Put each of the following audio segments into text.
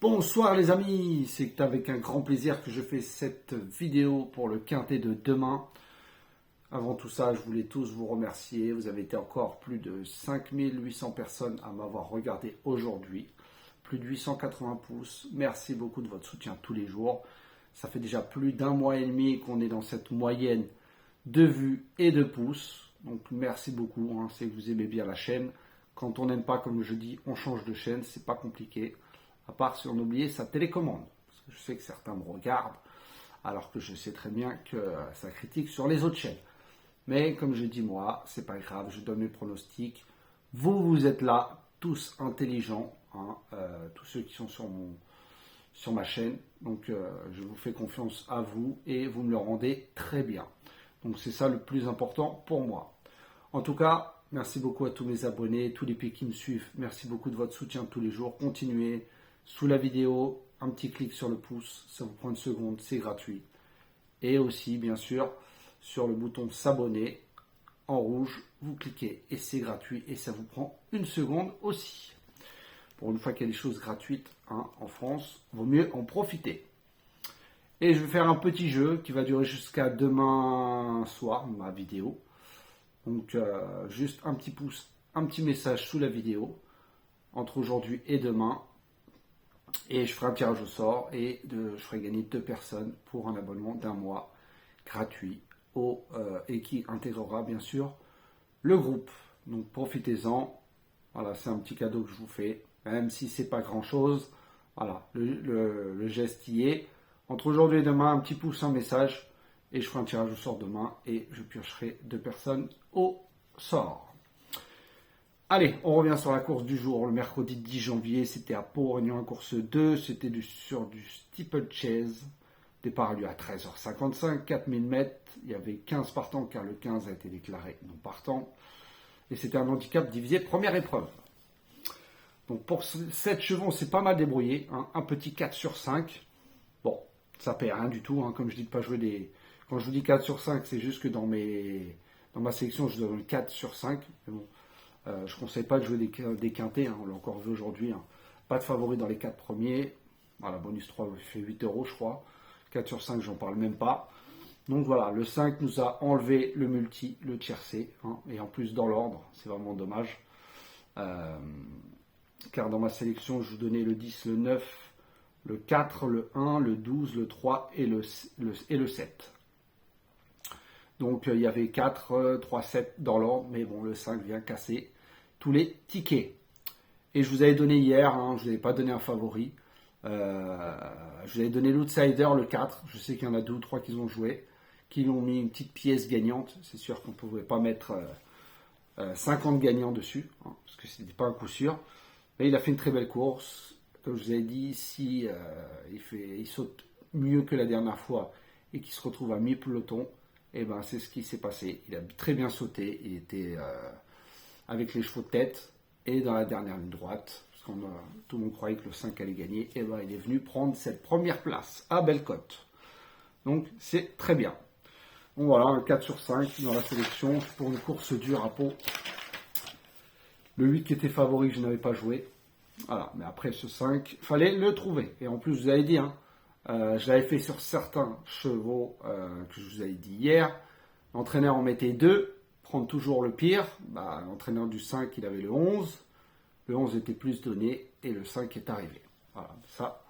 Bonsoir les amis, c'est avec un grand plaisir que je fais cette vidéo pour le quintet de demain. Avant tout ça, je voulais tous vous remercier. Vous avez été encore plus de 5800 personnes à m'avoir regardé aujourd'hui. Plus de 880 pouces. Merci beaucoup de votre soutien tous les jours. Ça fait déjà plus d'un mois et demi qu'on est dans cette moyenne de vues et de pouces. Donc merci beaucoup, c'est que vous aimez bien la chaîne. Quand on n'aime pas, comme je dis, on change de chaîne, c'est pas compliqué. À part si on oubliait sa télécommande. Parce que je sais que certains me regardent, alors que je sais très bien que ça critique sur les autres chaînes. Mais comme je dis moi, c'est pas grave, je donne mes pronostics. Vous êtes là, tous intelligents, tous ceux qui sont sur ma chaîne. Donc je vous fais confiance à vous et vous me le rendez très bien. Donc c'est ça le plus important pour moi. En tout cas, merci beaucoup à tous mes abonnés, tous les pays qui me suivent. Merci beaucoup de votre soutien tous les jours. Continuez. Sous la vidéo, un petit clic sur le pouce, ça vous prend une seconde, c'est gratuit. Et aussi, bien sûr, sur le bouton s'abonner, en rouge, vous cliquez et c'est gratuit et ça vous prend une seconde aussi. Pour une fois qu'il y a des choses gratuites en France, vaut mieux en profiter. Et je vais faire un petit jeu qui va durer jusqu'à demain soir, ma vidéo. Donc, juste un petit pouce, un petit message sous la vidéo, entre aujourd'hui et demain. Et je ferai un tirage au sort et je ferai gagner 2 personnes pour un abonnement d'un mois gratuit et qui intégrera bien sûr le groupe. Donc profitez-en. Voilà, c'est un petit cadeau que je vous fais, même si c'est pas grand chose. Voilà, le geste y est. Entre aujourd'hui et demain, un petit pouce, un message et je ferai un tirage au sort demain et je piocherai 2 personnes au sort. Allez, on revient sur la course du jour. Le mercredi 10 janvier, c'était à Pau-Réunion, course 2. C'était sur du steeplechase. Départ a lieu à 13h55, 4000 mètres. Il y avait 15 partants car le 15 a été déclaré non partant. Et c'était un handicap divisé première épreuve. Donc pour 7 chevaux, c'est pas mal débrouillé. Un petit 4 sur 5. Bon, ça paie rien du tout. Comme je dis de pas jouer des... Quand je vous dis 4 sur 5, c'est juste que dans ma sélection, je donne 4 sur 5. Mais bon. Je ne conseille pas de jouer des quintés, on l'a encore vu aujourd'hui. Pas de favoris dans les 4 premiers. Voilà, bonus 3 fait 8 euros, je crois. 4 sur 5, j'en parle même pas. Donc voilà, le 5 nous a enlevé le multi, le tiercé. Et en plus dans l'ordre, c'est vraiment dommage. Car dans ma sélection, je vous donnais le 10, le 9, le 4, le 1, le 12, le 3 et le 7. Donc il y avait 4, 3, 7 dans l'ordre, mais bon, le 5 vient casser tous les tickets. Et je vous avais donné hier, je ne vous avais pas donné un favori. Je vous avais donné l'outsider, le 4. Je sais qu'il y en a 2 ou 3 qui ont joué, qui ont mis une petite pièce gagnante. C'est sûr qu'on ne pouvait pas mettre 50 gagnants dessus, parce que ce n'était pas un coup sûr. Mais il a fait une très belle course. Comme je vous avais dit, si il saute mieux que la dernière fois et qu'il se retrouve à mi-peloton, et ben c'est ce qui s'est passé. Il a très bien sauté. Il était avec les chevaux de tête et dans la dernière ligne droite. Parce que tout le monde croyait que le 5 allait gagner. Et ben il est venu prendre cette première place à Bellecote. Donc c'est très bien. Donc voilà, un 4 sur 5 dans la sélection pour une course dure à Pau. Le 8 qui était favori, je n'avais pas joué. Voilà, mais après ce 5, il fallait le trouver. Et en plus, vous avez dit, je l'avais fait sur certains chevaux que je vous avais dit hier. L'entraîneur en mettait 2, prendre toujours le pire. L'entraîneur du 5, il avait le 11. Le 11 était plus donné et le 5 est arrivé. Voilà, ça,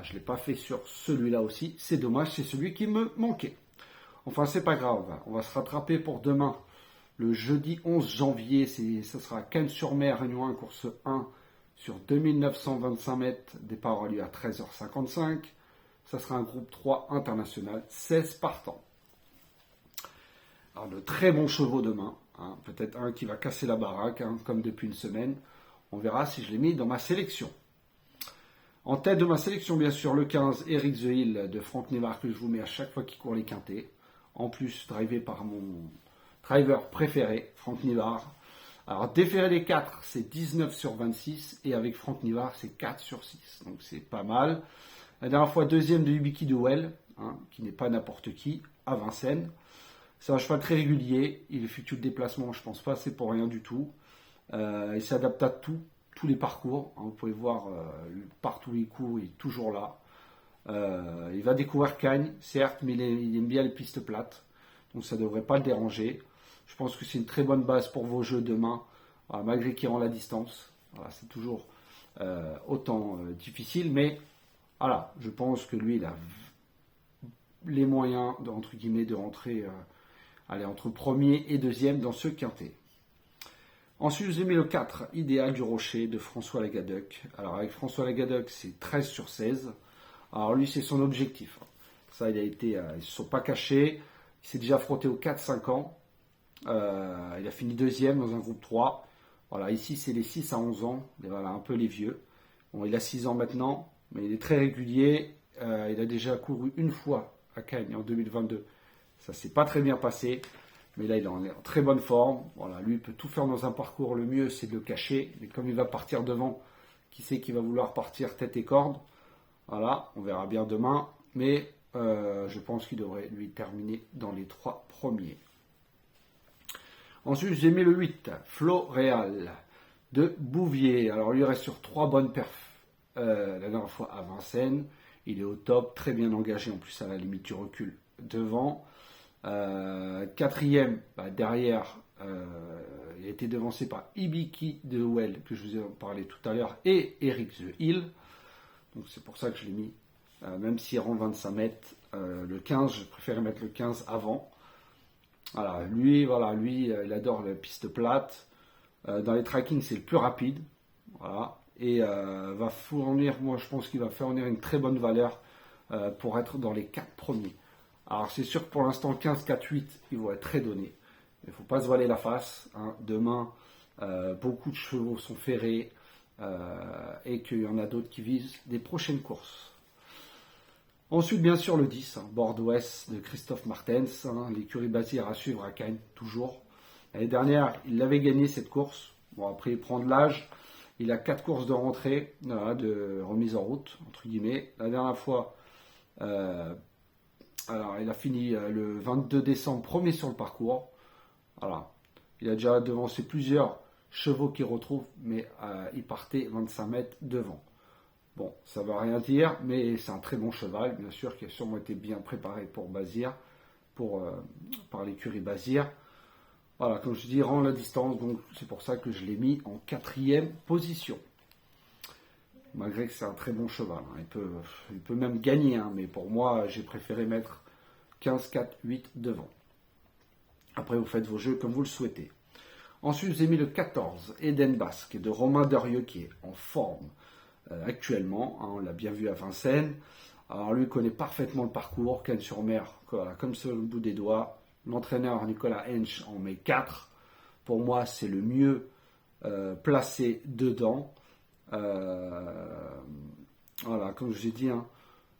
je ne l'ai pas fait sur celui-là aussi. C'est dommage, c'est celui qui me manquait. Enfin, c'est pas grave. On va se rattraper pour demain. Le jeudi 11 janvier, ça sera à Cannes-sur-Mer, Réunion 1, course 1 sur 2925 mètres. Départ aura lieu à 13h55. Ça sera un groupe 3 international, 16 partants. Alors de très bons chevaux demain, peut-être un qui va casser la baraque, comme depuis une semaine. On verra si je l'ai mis dans ma sélection. En tête de ma sélection, bien sûr, le 15, Eric The Hill de Franck Névard, que je vous mets à chaque fois qu'il court les quintés. En plus, drivé par mon driver préféré, Franck Névard. Alors, déféré des 4, c'est 19 sur 26, et avec Franck Névard, c'est 4 sur 6. Donc, c'est pas mal. La dernière fois, deuxième de Hibiki Duel, qui n'est pas n'importe qui, à Vincennes. C'est un cheval très régulier, il effectue le déplacement, je pense pas, c'est pour rien du tout. Il s'adapte à tous les parcours. Vous pouvez voir partout où il court, il est toujours là. Il va découvrir Cagnes, certes, mais il aime bien les pistes plates. Donc ça ne devrait pas le déranger. Je pense que c'est une très bonne base pour vos jeux demain, malgré qu'il rend la distance. Voilà, c'est toujours autant difficile, mais voilà, je pense que lui, il a les moyens, entre guillemets, de rentrer entre premier et deuxième dans ce quintet. Ensuite, je vous ai mis le 4, Idéal du Rocher de François Lagadec. Alors avec François Lagadec, c'est 13 sur 16. Alors lui, c'est son objectif. Ça, ils ne se sont pas cachés. Il s'est déjà frotté aux 4-5 ans. Il a fini deuxième dans un groupe 3. Voilà, ici, c'est les 6 à 11 ans. Voilà, un peu les vieux. Bon, il a 6 ans maintenant, mais il est très régulier. Il a déjà couru une fois à Cagnes en 2022. Ça ne s'est pas très bien passé. Mais là, il est en très bonne forme. Voilà, lui, il peut tout faire dans un parcours. Le mieux, c'est de le cacher. Mais comme il va partir devant, qui sait qu'il va vouloir partir tête et corde. Voilà, on verra bien demain. Mais je pense qu'il devrait lui terminer dans les 3 premiers. Ensuite, j'ai mis le 8, Floréal de Bouvier. Alors, lui, il reste sur 3 bonnes perfs. La dernière fois à Vincennes. Il est au top, très bien engagé. En plus, à la limite du recul devant. Quatrième, derrière, il a été devancé par Ibiki de Well, que je vous ai parlé tout à l'heure, et Eric The Hill. Donc c'est pour ça que je l'ai mis, même s'il rend 25 mètres. Le 15, je préférais mettre le 15 avant. Voilà, lui, il adore la piste plate. Dans les trackings, c'est le plus rapide. Voilà. Et va fournir, moi je pense qu'il va fournir une très bonne valeur pour être dans les 4 premiers. Alors c'est sûr que pour l'instant 15, 4, 8, ils vont être très donnés. Il ne faut pas se voiler la face. Demain, beaucoup de chevaux sont ferrés et qu'il y en a d'autres qui visent des prochaines courses. Ensuite, bien sûr, le 10, Bordeaux-Ouest de Christophe Martens, l'écurie Bazir à suivre à Cagnes, toujours. L'année dernière, il avait gagné cette course. Bon, après, il prend de l'âge. Il a 4 courses de rentrée, de remise en route, entre guillemets. La dernière fois, alors, il a fini le 22 décembre, premier sur le parcours. Voilà. Il a déjà devancé plusieurs chevaux qu'il retrouve, mais il partait 25 mètres devant. Bon, ça ne veut rien dire, mais c'est un très bon cheval, bien sûr, qui a sûrement été bien préparé pour Bazir, par l'écurie Bazir. Voilà, comme je dis, il rend la distance, donc c'est pour ça que je l'ai mis en 4e position. Malgré que c'est un très bon cheval, il peut même gagner, mais pour moi, j'ai préféré mettre 15, 4, 8 devant. Après, vous faites vos jeux comme vous le souhaitez. Ensuite, j'ai mis le 14, Eden Basque, de Romain Derieux, qui est en forme actuellement. On l'a bien vu à Vincennes. Alors, lui connaît parfaitement le parcours, Cagnes-sur-Mer, comme sur le bout des doigts. L'entraîneur Nicolas Hensch en met 4. Pour moi, c'est le mieux placé dedans. Voilà, comme je vous ai dit,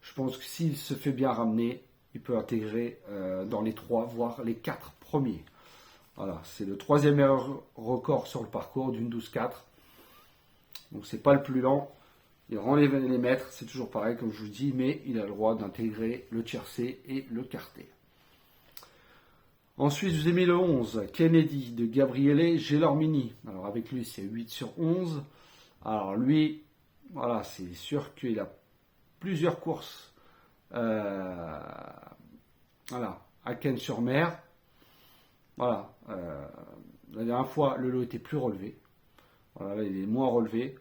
je pense que s'il se fait bien ramener, il peut intégrer dans les 3, voire les 4 premiers. Voilà, c'est le 3e meilleur record sur le parcours d'une 12-4. Donc c'est pas le plus lent. Il rend les mètres, c'est toujours pareil comme je vous dis, mais il a le droit d'intégrer le tiercé et le quarté. Ensuite, je vous ai mis le 11, Kennedy de Gabriele Gelormini. Alors avec lui, c'est 8 sur 11. Alors lui, voilà, c'est sûr qu'il a plusieurs courses à Cagnes-sur-Mer. Voilà. La dernière fois, le lot était plus relevé. Voilà, là, il est moins relevé.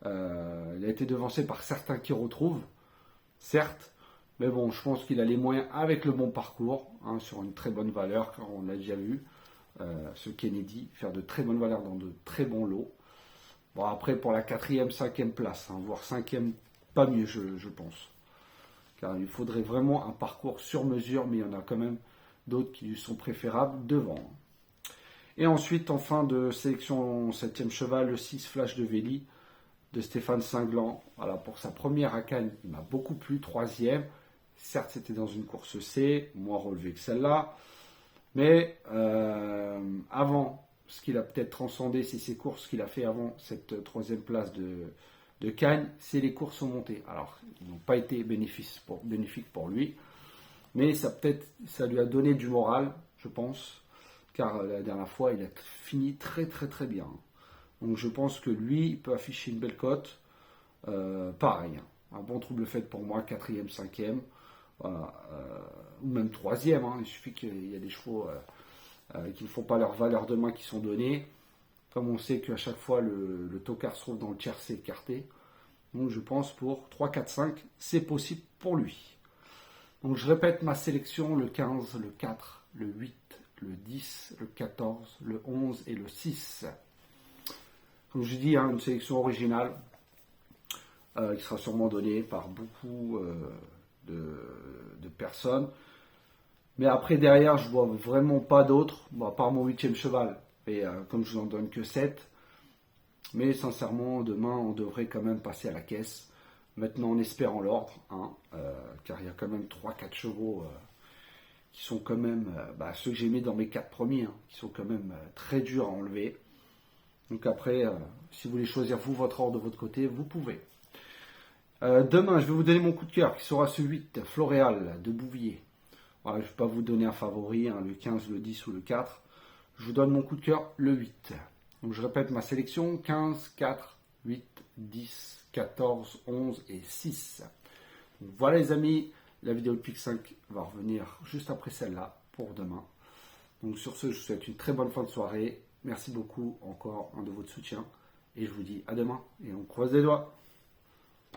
Il a été devancé par certains qui retrouvent, certes. Mais bon, je pense qu'il a les moyens avec le bon parcours, sur une très bonne valeur, car on l'a déjà vu, ce Kennedy, faire de très bonnes valeurs dans de très bons lots. Bon, après, pour la 4e, 5e place, voire 5e, pas mieux, je pense. Car il faudrait vraiment un parcours sur mesure, mais il y en a quand même d'autres qui lui sont préférables devant. Et ensuite, en fin de sélection 7e cheval, le 6 Flash de Véli de Stéphane Cinglant. Voilà, pour sa première à Cagnes, il m'a beaucoup plu, 3e. Certes, c'était dans une course C, moins relevé que celle-là. Mais avant, ce qu'il a peut-être transcendé, c'est ces courses qu'il a fait avant cette 3e place de Cagnes, c'est les courses aux montées. Alors, ils n'ont pas été bénéfiques pour lui. Mais ça lui a donné du moral, je pense. Car la dernière fois, il a fini très très très bien. Donc je pense que lui, il peut afficher une belle cote. Pareil, hein. Un bon trouble fait pour moi, quatrième, cinquième, voilà, ou même troisième, hein. Il suffit qu'il y a des chevaux qui ne font pas leur valeur de main qui sont donnés. Comme on sait qu'à chaque fois le tocard se trouve dans le tiercé écarté. Donc je pense pour 3, 4, 5, c'est possible pour lui. Donc je répète ma sélection, le 15, le 4, le 8, le 10, le 14, le 11 et le 6. Comme je dis, hein, une sélection originale qui sera sûrement donnée par beaucoup de personnes. Mais après, derrière, je vois vraiment pas d'autres, bon, à part mon 8e cheval. Et comme je vous en donne que 7. Mais sincèrement, demain, on devrait quand même passer à la caisse. Maintenant, en espérant l'ordre, hein, car il y a quand même 3-4 chevaux qui sont quand même, ceux que j'ai mis dans mes 4 premiers, hein, qui sont quand même très durs à enlever. Donc après, si vous voulez choisir vous votre ordre de votre côté, vous pouvez. Demain, je vais vous donner mon coup de cœur, qui sera ce 8, Floréal, de Bouvier. Voilà, je ne vais pas vous donner un favori, hein, le 15, le 10 ou le 4. Je vous donne mon coup de cœur, le 8. Donc je répète ma sélection, 15, 4, 8, 10, 14, 11 et 6. Donc voilà les amis, la vidéo de Pic 5 va revenir juste après celle-là pour demain. Donc sur ce, je vous souhaite une très bonne fin de soirée. Merci beaucoup encore de votre soutien. Et je vous dis à demain et on croise les doigts.